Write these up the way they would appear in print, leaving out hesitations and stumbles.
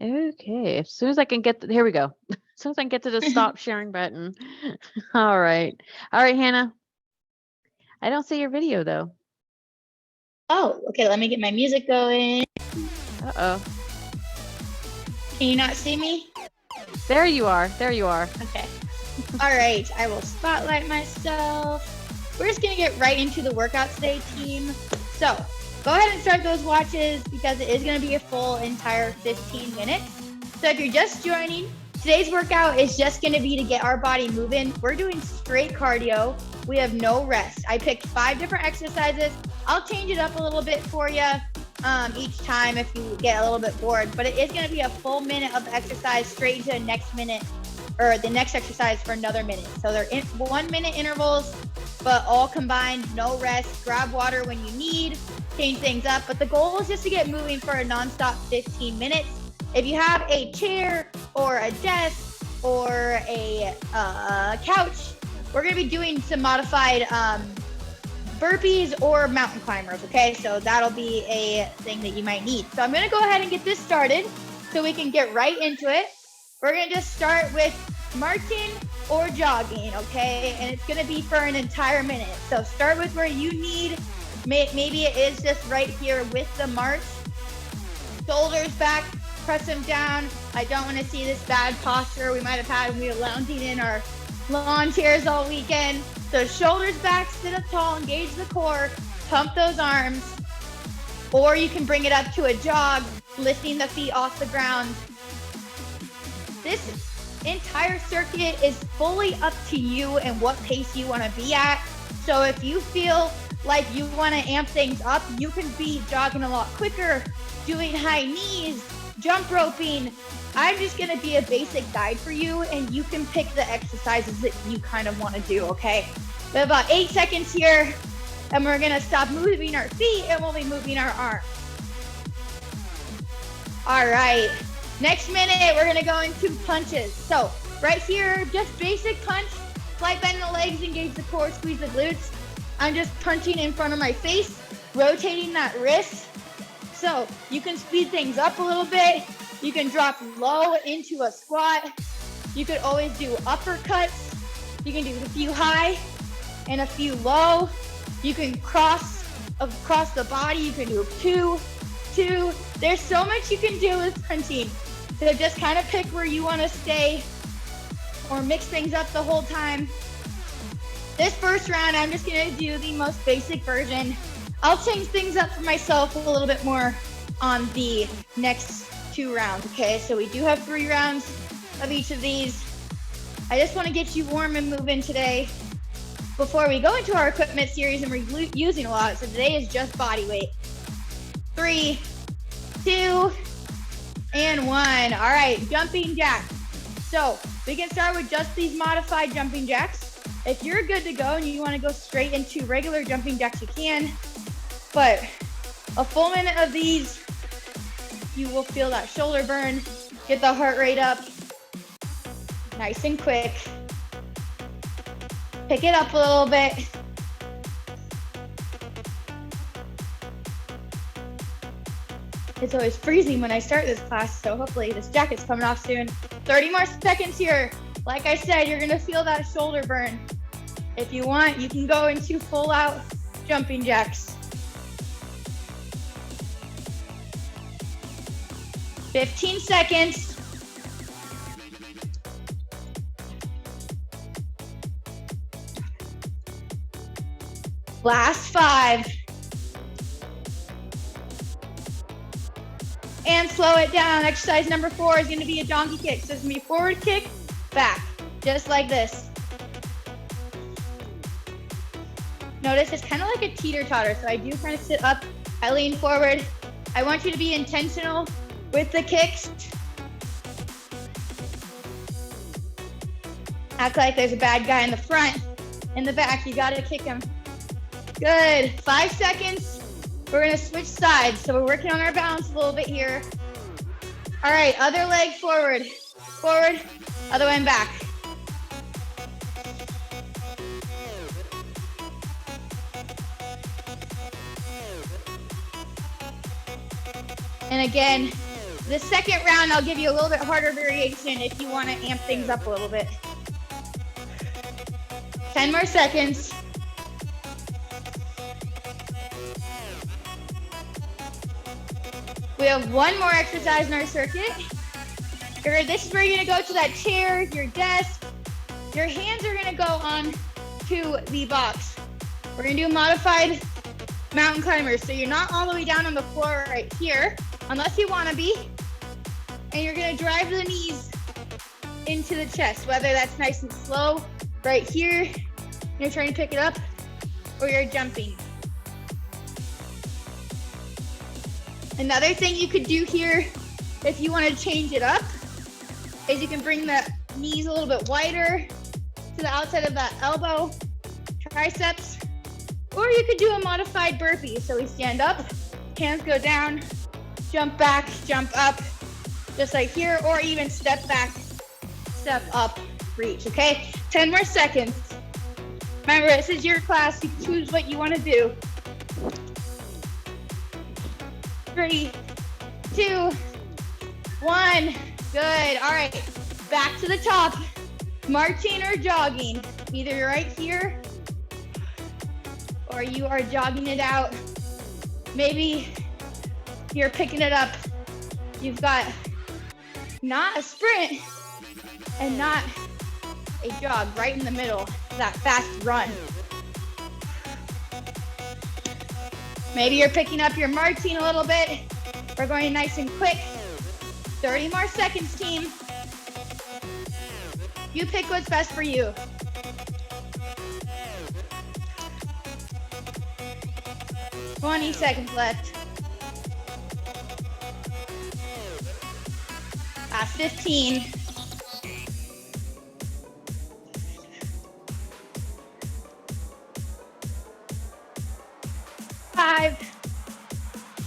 Okay, as soon as I can get here we go. As soon as I can get to the stop sharing button. All right. All right, Hannah. I don't see your video though. Oh, okay. Let me get my music going. Uh-oh. Can you not see me? There you are. There you are. Okay. All right. I will spotlight myself. We're just going to get right into the workout today, team. So go ahead and start those watches because it is going to be a full entire 15 minutes. So if you're just joining, today's workout is just going to be to get our body moving. We're doing straight cardio. We have no rest. I picked 5 different exercises. I'll change it up a little bit for you each time if you get a little bit bored, but it is going to be a full minute of exercise straight into the next minute or the next exercise for another minute. So they're in 1 minute intervals, but all combined, no rest. Grab water when you need, change things up. But the goal is just to get moving for a nonstop 15 minutes. If you have a chair or a desk or a couch, we're going to be doing some modified burpees or mountain climbers, okay? So that'll be a thing that you might need. So I'm going to go ahead and get this started so we can get right into it. We're going to just start with marching or jogging, okay? And it's going to be for an entire minute. So start with where you need. Maybe it is just right here with the march. Shoulders back, press them down. I don't want to see this bad posture we might have had when we were lounging in our lawn chairs all weekend. So shoulders back, sit up tall, engage the core, pump those arms. Or you can bring it up to a jog, lifting the feet off the ground. This entire circuit is fully up to you and what pace you want to be at. So if you feel like you want to amp things up, you can be jogging a lot quicker, doing high knees, jump roping. I'm just going to be a basic guide for you, and you can pick the exercises that you kind of want to do, okay? We have about 8 seconds here, and we're going to stop moving our feet, and we'll be moving our arms. All right. Next minute, we're going to go into punches. So right here, just basic punch, slight bend in the legs, engage the core, squeeze the glutes. I'm just punching in front of my face, rotating that wrist. So you can speed things up a little bit. You can drop low into a squat. You could always do uppercuts. You can do a few high and a few low. You can cross across the body. You can do 2, 2. There's so much you can do with punching. So just kind of pick where you want to stay or mix things up the whole time. This first round, I'm just going to do the most basic version. I'll change things up for myself a little bit more on the next 2 rounds, okay? So we do have 3 rounds of each of these. I just want to get you warm and moving today before we go into our equipment series, and we're using a lot. So today is just body weight. 3, 2, and 1. All right, jumping jacks. So we can start with just these modified jumping jacks. If you're good to go and you want to go straight into regular jumping jacks, you can. But a full minute of these, you will feel that shoulder burn, get the heart rate up, nice and quick. Pick it up a little bit. It's always freezing when I start this class, so hopefully this jacket's coming off soon. 30 more seconds here. Like I said, you're gonna feel that shoulder burn. If you want, you can go into full out jumping jacks. 15 seconds. Last 5. And slow it down. Exercise number 4 is going to be a donkey kick. So it's going to be forward kick, back, just like this. Notice it's kind of like a teeter-totter. So I do kind of sit up, I lean forward. I want you to be intentional with the kicks. Act like there's a bad guy in the front. In the back, you got to kick him. Good. 5 seconds. We're going to switch sides. So we're working on our balance a little bit here. All right, other leg forward. Forward, other one back. And again, The second round, I'll give you a little bit harder variation if you want to amp things up a little bit. 10 more seconds. We have one more exercise in our circuit. This is where you're gonna go to that chair, your desk. Your hands are gonna go on to the box. We're gonna do modified mountain climbers. So you're not all the way down on the floor right here, unless you wanna be. And you're gonna drive the knees into the chest, whether that's nice and slow right here, you're trying to pick it up, or you're jumping. Another thing you could do here, if you want to change it up, is you can bring the knees a little bit wider to the outside of that elbow, triceps, or you could do a modified burpee. So we stand up, hands go down, jump back, jump up, just like here, or even step back, step up, reach, okay? 10 more seconds. Remember, this is your class. You can choose what you want to do. 3, 2, 1. Good. All right. Back to the top. Marching or jogging. Either you're right here or you are jogging it out. Maybe you're picking it up. You've got not a sprint and not a jog right in the middle, that fast run. Maybe you're picking up your marching a little bit. We're going nice and quick. 30 more seconds, team. You pick what's best for you. Twenty seconds left. Last 15. 5.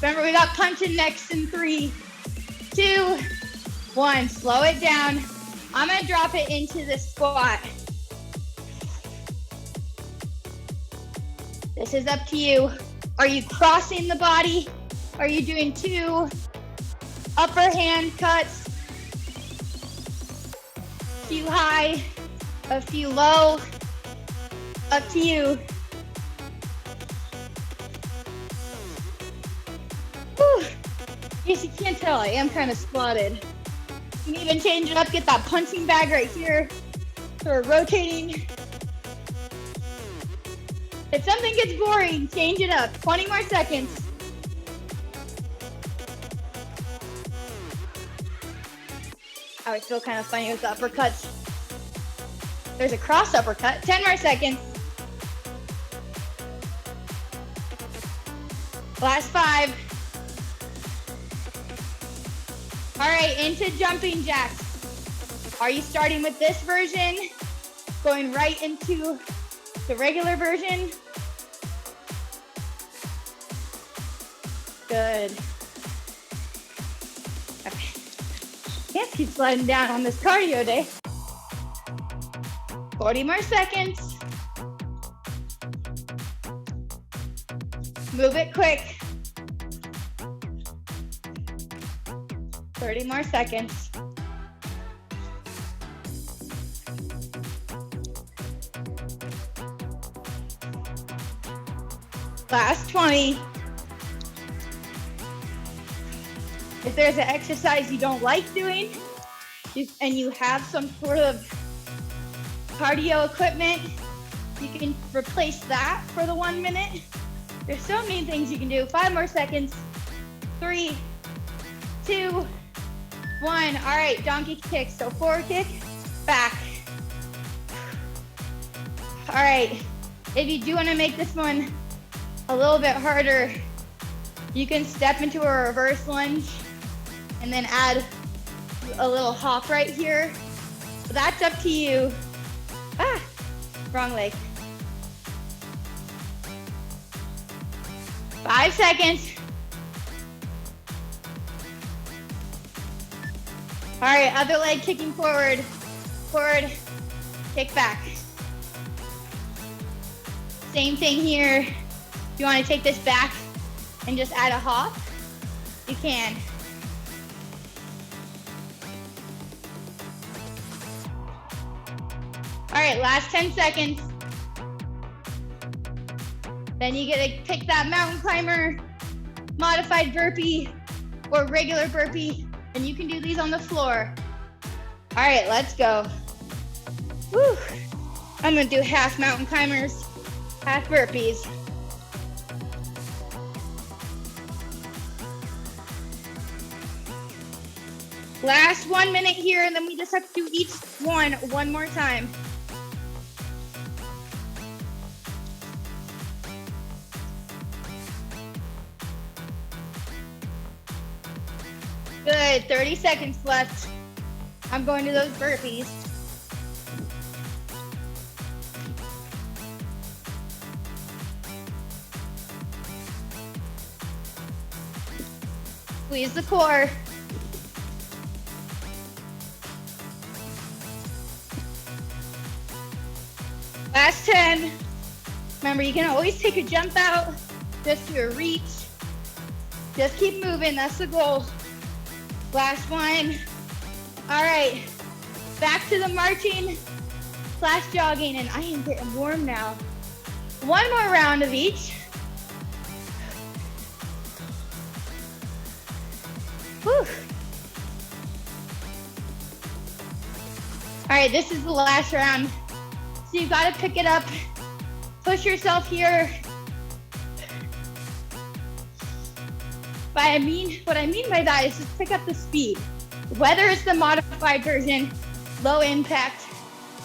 Remember, we got punching next in 3, 2, 1. Slow it down. I'm gonna drop it into the squat. This is up to you. Are you crossing the body? Are you doing 2 upper hand cuts? A few high, a few low. Up to you. Whew. Yes, you can't tell, I am kind of squatted. You can even change it up, get that punching bag right here. So we're rotating. If something gets boring, change it up. 20 more seconds. Oh, it's still kind of funny with the uppercuts. There's a cross uppercut. 10 more seconds. Last 5. All right, into jumping jacks. Are you starting with this version? Going right into the regular version? Good. Okay. Can't keep sliding down on this cardio day. 40 more seconds. Move it quick. 30 more seconds. Last 20. If there's an exercise you don't like doing and you have some sort of cardio equipment, you can replace that for the 1 minute. There's so many things you can do. 5 more seconds. 3, 2, 1. All right, donkey kick. So forward kick, back. All right, if you do want to make this one a little bit harder, you can step into a reverse lunge and then add a little hop right here. That's up to you. Ah, wrong leg. 5 seconds. All right, other leg kicking forward. Forward, kick back. Same thing here. If you want to take this back and just add a hop, you can. right, last 10 seconds. Then you get to pick that mountain climber, modified burpee, or regular burpee, and you can do these on the floor. All right, let's go. Whew. I'm gonna do half mountain climbers, half burpees. Last 1 minute here, and then we just have to do each one more time. Good, 30 seconds left. I'm going to those burpees. Squeeze the core. Last 10. Remember, you can always take a jump out, just do a reach. Just keep moving, that's the goal. Last one. All right, back to the marching / jogging, and I am getting warm now. One more round of each. Whew. All right, this is the last round. So you've got to pick it up, push yourself here. What I mean by that is just pick up the speed. Whether it's the modified version, low impact,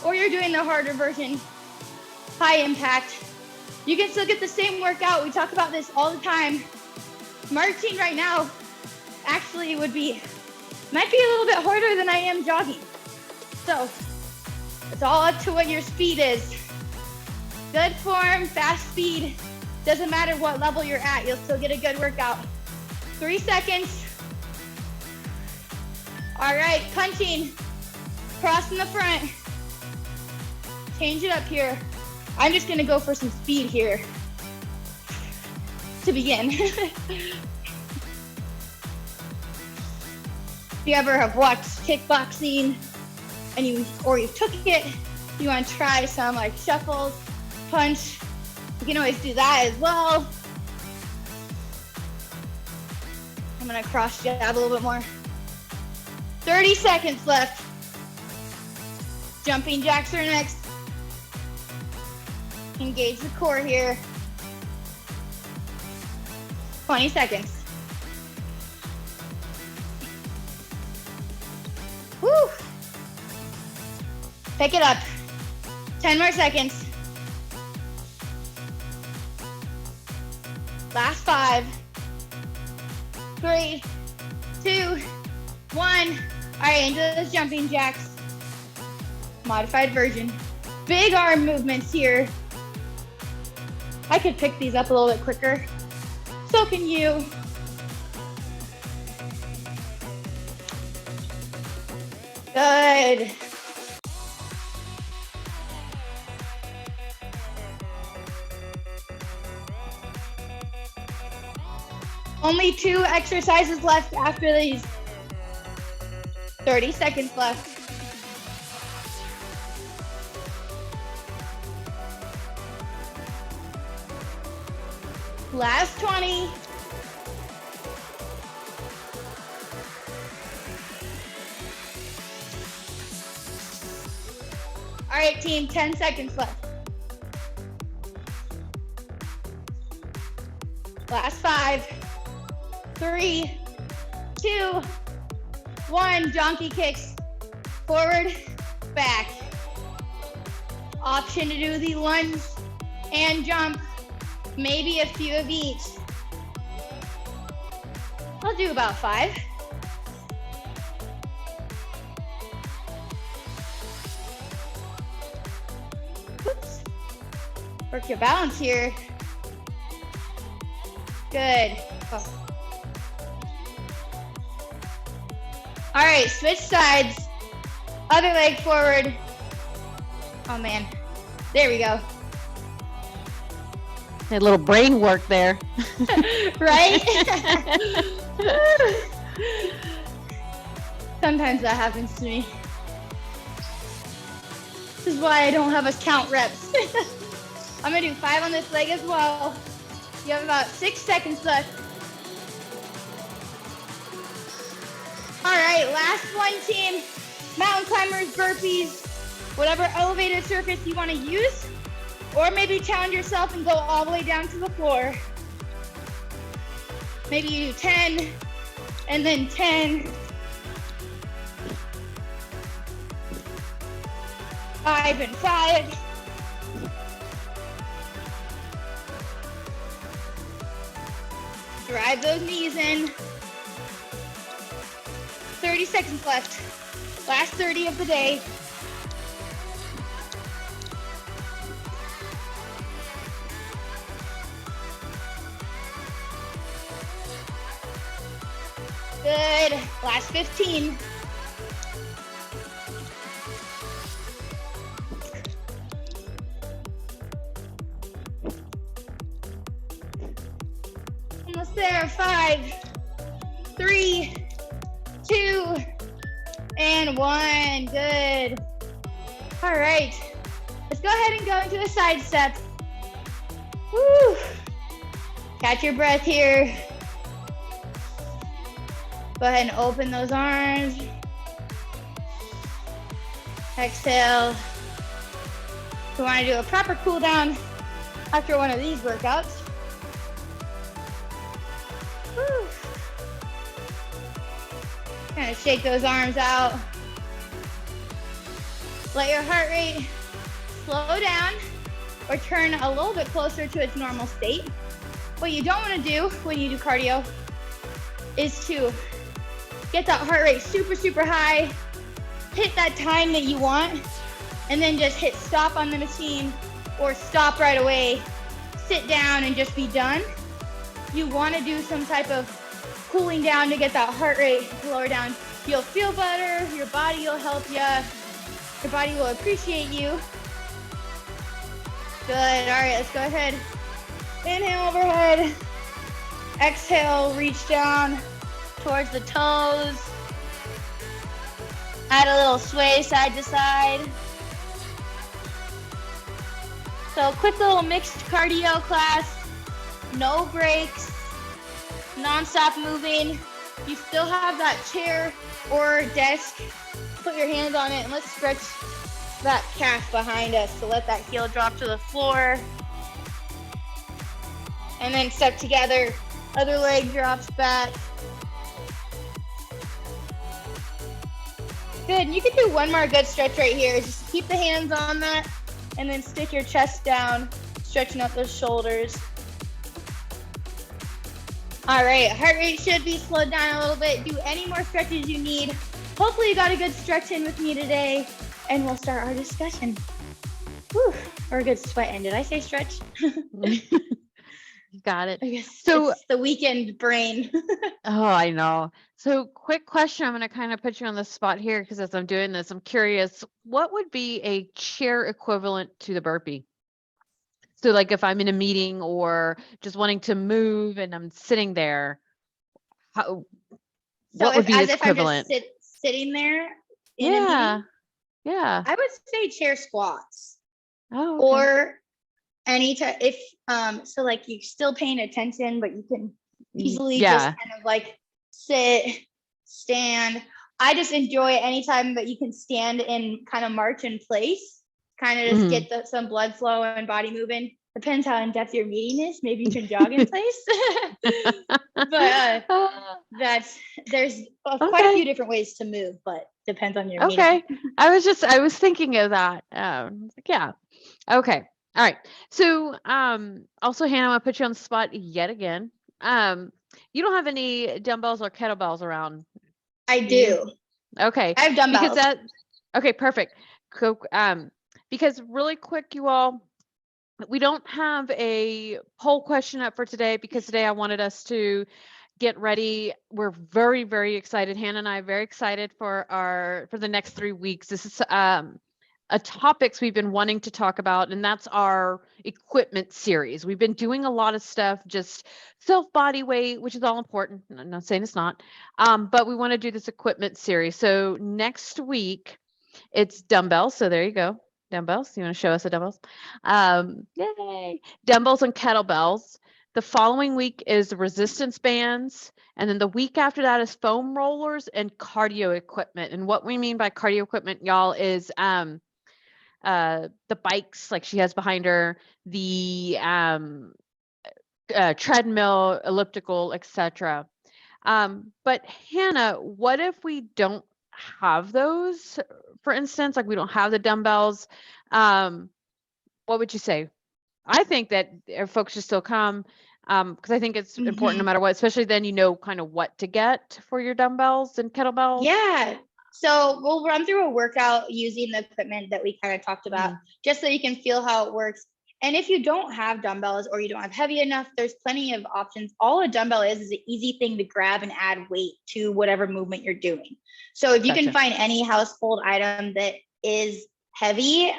or you're doing the harder version, high impact, you can still get the same workout. We talk about this all the time. Marching right now actually might be a little bit harder than I am jogging. So it's all up to what your speed is. Good form, fast speed, doesn't matter what level you're at, you'll still get a good workout. 3 seconds. All right, punching, cross in the front. Change it up here. I'm just gonna go for some speed here to begin. If you ever have watched kickboxing and you took it, you want to try some like shuffles, punch, you can always do that as well. I'm gonna cross jab a little bit more. 30 seconds left. Jumping jacks are next. Engage the core here. 20 seconds. Woo! Pick it up. 10 more seconds. Last 5, 3, 2, 1. All right, into those jumping jacks. Modified version. Big arm movements here. I could pick these up a little bit quicker. So can you. Good. Only 2 exercises left after these. 30 seconds left. Last 20. All right, team, 10 seconds left. Last 5, 3, 2, 1. Donkey kicks. Forward, back. Option to do the lunge and jump. Maybe a few of each. I'll do about 5. Oops. Work your balance here. Good. Oh. All right, switch sides. Other leg forward. Oh man, there we go. A little brain work there. Right? Sometimes that happens to me. This is why I don't have us count reps. I'm gonna do 5 on this leg as well. You have about 6 seconds left. All right, last one, team. Mountain climbers, burpees, whatever elevated surface you want to use, or maybe challenge yourself and go all the way down to the floor. Maybe you do 10 and then 10. 5 and 5. Drive those knees in. 30 seconds left. Last 30 of the day. Good. Last 15. Almost there. 5, 3, 2, and 1. Good. All right. Let's go ahead and go into a side step. Woo. Catch your breath here. Go ahead and open those arms. Exhale. We want to do a proper cool down after one of these workouts. Woo. Kind of shake those arms out. Let your heart rate slow down or turn a little bit closer to its normal state. What you don't want to do when you do cardio is to get that heart rate super, super high, hit that time that you want, and then just hit stop on the machine or stop right away, sit down and just be done. You want to do some type of cooling down to get that heart rate lower down. You'll feel better, your body will help you, your body will appreciate you. Good, all right, let's go ahead. Inhale overhead, exhale, reach down towards the toes. Add a little sway side to side. So quick little mixed cardio class, no breaks, non-stop moving. You still have that chair or desk. Put your hands on it and let's stretch that calf behind us. So let that heel drop to the floor. And then step together, other leg drops back. Good, and you can do one more good stretch right here. Just keep the hands on that and then stick your chest down, stretching out those shoulders. All right, heart rate should be slowed down a little bit. Do any more stretches you need. Hopefully you got a good stretch in with me today and we'll start our discussion. Whew, or a good sweat in. Did I say stretch? You got it. I guess So it's the weekend brain. oh, I know. So quick question. I'm going to kind of put you on the spot here because as I'm doing this, I'm curious, what would be a chair equivalent to the burpee? So like if I'm in a meeting or just wanting to move and I'm sitting there, how, what would be its equivalent? I'm just sitting there in a Yeah. meeting, Yeah. I would say chair squats. Oh, okay. Or anytime if so like you're still paying attention, but you can easily just kind of like sit, stand. I just enjoy anytime that you can stand and kind of march in place, kind of just get some blood flow and body moving. Depends how in depth your meeting is. Maybe you can jog in place. But there's quite a few different ways to move, but depends on your meeting. I was thinking of that. Yeah. Okay. All right. So also Hannah, I want to put you on the spot yet again. You don't have any dumbbells or kettlebells around? I do. Okay. I have dumbbells. Okay, perfect. Because really quick, you all, we don't have a poll question up for today because today I wanted us to get ready. We're very, very excited. Hannah and I are very excited for the next 3 weeks. This is a topics we've been wanting to talk about, and that's our equipment series. We've been doing a lot of stuff, just self body weight, which is all important. I'm not saying it's not, but we want to do this equipment series. So next week it's dumbbells. So there you go. dumbbells. You want to show us the dumbbells? Yay. Dumbbells and kettlebells. The following week is resistance bands. And then the week after that is foam rollers and cardio equipment. And what we mean by cardio equipment, y'all, is the bikes like she has behind her, the treadmill, elliptical, etc. But Hannah, what if we don't have those? For instance, like we don't have the dumbbells. What would you say? I think that folks should still come because I think it's important no matter what, especially then you know kind of what to get for your dumbbells and kettlebells. Yeah. So we'll run through a workout using the equipment that we kind of talked about, just so you can feel how it works. And if you don't have dumbbells or you don't have heavy enough, there's plenty of options. All a dumbbell is an easy thing to grab and add weight to whatever movement you're doing. So if you can find any household item that is heavy,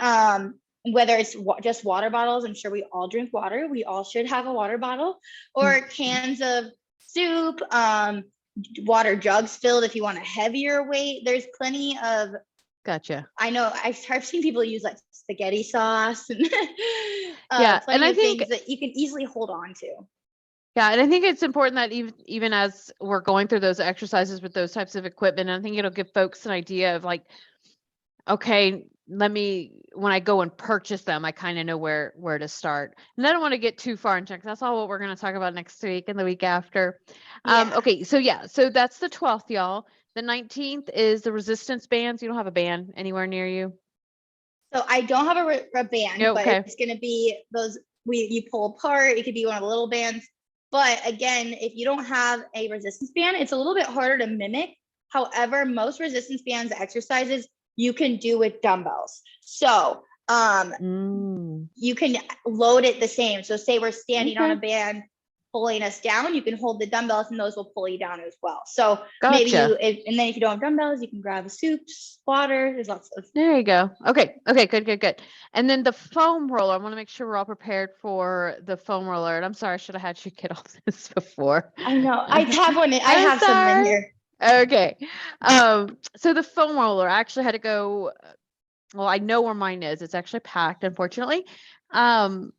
whether it's just water bottles, I'm sure we all drink water. We all should have a water bottle, or cans of soup, water jugs filled if you want a heavier weight. There's plenty of. Gotcha. I know I've seen people use like spaghetti sauce and yeah, and I think think that you can easily hold on to. Yeah, and I think it's important that even as we're going through those exercises with those types of equipment, I think it'll give folks an idea of like, okay, when I go and purchase them, I kind of know where to start. And I don't want to get too far into it. That's all what we're going to talk about next week and the week after. Okay, so that's the 12th, y'all. The 19th is the resistance bands. You don't have a band anywhere near you? So I don't have a band, but it's going to be those you pull apart. It could be one of the little bands. But again, if you don't have a resistance band, it's a little bit harder to mimic. However, most resistance bands exercises you can do with dumbbells. So you can load it the same. So say we're standing on a band pulling us down, you can hold the dumbbells and those will pull you down as well. So maybe and then if you don't have dumbbells, you can grab a soup, water. There's lots of. There you go. Okay, good. And then the foam roller. I want to make sure we're all prepared for the foam roller. And I'm sorry, I should have had you get all this before. I know. I have one. I have some in here. Okay. So the foam roller, I actually had to go. Well, I know where mine is. It's actually packed, unfortunately. There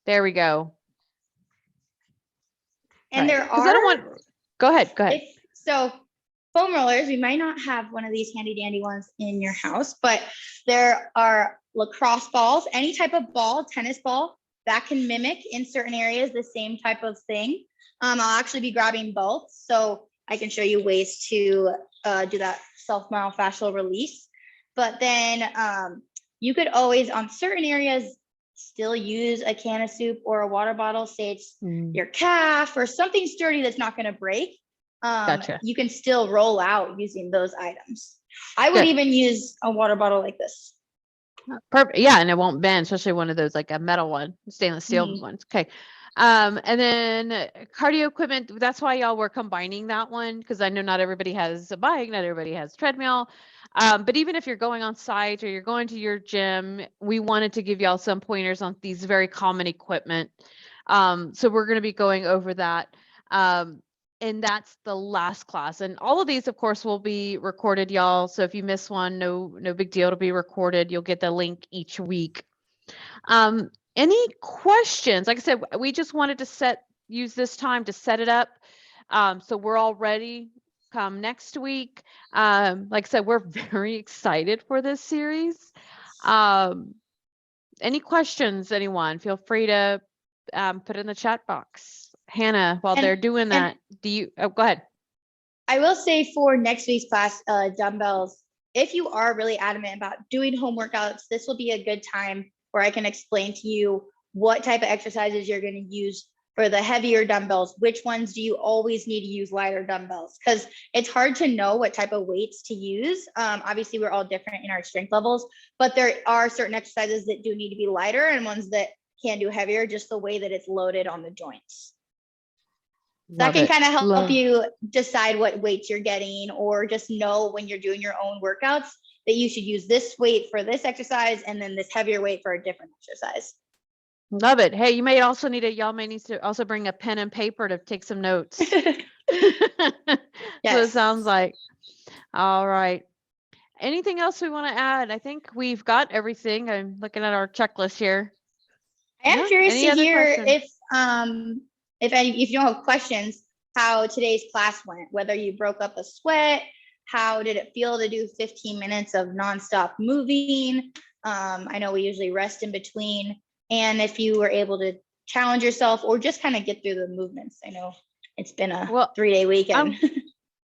we go. And there are. I don't want. Go ahead. So foam rollers, we might not have one of these handy dandy ones in your house, but there are lacrosse balls, any type of ball, tennis ball that can mimic in certain areas the same type of thing. I'll actually be grabbing both, so I can show you ways to do that self-myofascial release. But then you could always, on certain areas, still use a can of soup or a water bottle. Say it's your calf or something sturdy that's not going to break. You can still roll out using those items. I would even use a water bottle like this. Perfect. Yeah, and it won't bend, especially one of those like a metal one, stainless steel ones. Okay. And then cardio equipment, that's why y'all were combining that one, because I know not everybody has a bike, not everybody has treadmill. But even if you're going on site or you're going to your gym, we wanted to give y'all some pointers on these very common equipment. So we're going to be going over that. And that's the last class. And all of these, of course, will be recorded, y'all. So if you miss one, no big deal. It'll be recorded. You'll get the link each week. Any questions? Like I said, we just wanted to use this time to set it up. So we're all ready come next week. Like I said, we're very excited for this series. Any questions, anyone? Feel free to put it in the chat box. Hannah, while they're doing that, go ahead. I will say for next week's class, dumbbells, if you are really adamant about doing home workouts, this will be a good time where I can explain to you what type of exercises you're going to use for the heavier dumbbells. Which ones do you always need to use lighter dumbbells? Because it's hard to know what type of weights to use. Obviously, we're all different in our strength levels, but there are certain exercises that do need to be lighter and ones that can do heavier, just the way that it's loaded on the joints. That can kind of help you decide what weights you're getting, or just know when you're doing your own workouts that you should use this weight for this exercise and then this heavier weight for a different exercise. Love it. Hey, y'all may need to also bring a pen and paper to take some notes. Yes. So it sounds like. All right. Anything else we want to add? I think we've got everything. I'm looking at our checklist here. I am Yeah, curious any to other hear questions? if you don't have questions, how today's class went, whether you broke up a sweat, how did it feel to do 15 minutes of nonstop moving? I know we usually rest in between, and if you were able to challenge yourself or just kind of get through the movements. I know it's been a Well, 3-day weekend.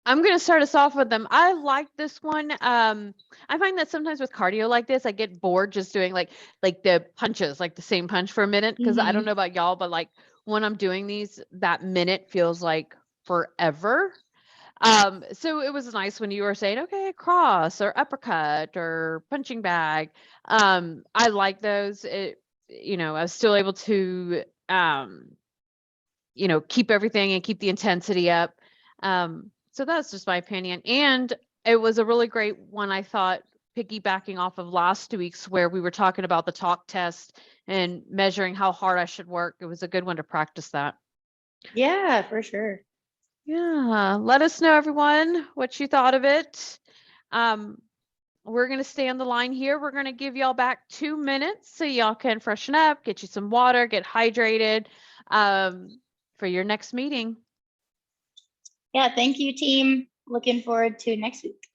I'm going to start us off with them. I like this one. I find that sometimes with cardio like this, I get bored just doing like the punches, like the same punch for a minute. Cause I don't Mhm. know about y'all, but like when I'm doing these, that minute feels like forever. So it was nice when you were saying, okay, cross or uppercut or punching bag. I like those. I was still able to, keep everything and keep the intensity up. So that's just my opinion. And it was a really great one, I thought, piggybacking off of last week's where we were talking about the talk test and measuring how hard I should work. It was a good one to practice that. Yeah, for sure. Yeah. Let us know, everyone, what you thought of it. Um, we're going to stay on the line here. We're going to give y'all back 2 minutes so y'all can freshen up, get you some water, get hydrated for your next meeting. Yeah, thank you, team. Looking forward to next week.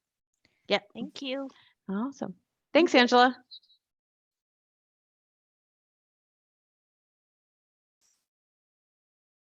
Yep. Thank you. Awesome. Thanks, Angela.